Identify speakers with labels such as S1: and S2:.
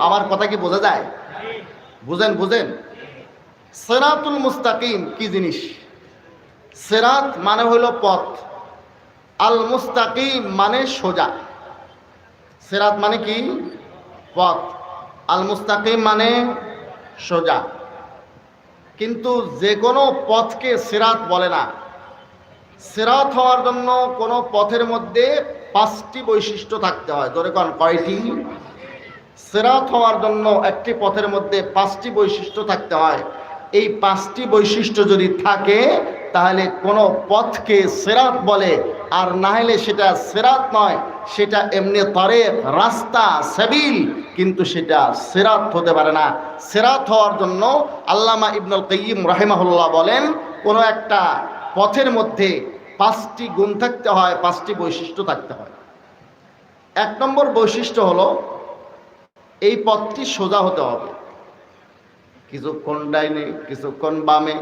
S1: আমার কথা কি বোঝা যায়? বুঝেন বুঝেন। সিরাতুল মুস্তাকিম কি জিনিস? সিরাত মানে হলো পথ, আল মুস্তাকিম মানে সোজা। সিরাত মানে কি? পথ। আল মুস্তাকিম মানে সোজা। কিন্তু যে কোনো পথকে সিরাত বলে না। সিরাত হওয়ার জন্য কোনো পথের মধ্যে 5টি বৈশিষ্ট্য থাকতে হয়। ধরে কোন কয়টি? সিরাত হওয়ার জন্য একটি পথের মধ্যে 5টি বৈশিষ্ট্য থাকতে হয়। এই 5টি বৈশিষ্ট্য যদি থাকে তাহলে কোনো পথকে সিরাত বলে, আর না হলে সেটা সিরাত নয়, সেটা এমনি তরিক, রাস্তা, সাবিল, কিন্তু সেটা সিরাত হতে পারে না। সিরাত হওয়ার জন্য আল্লামা ইবনুল কাইয়িম রাহিমাহুল্লাহ বলেন, কোনো একটা পথের মধ্যে 5টি গুণ থাকতে হয়, 5টি বৈশিষ্ট্য থাকতে হয়। 1 নম্বর বৈশিষ্ট্য হলো এই পথটি সোজা হতে হবে, কিছুক্ষণ ডাইনে কিছুক্ষণ বামে,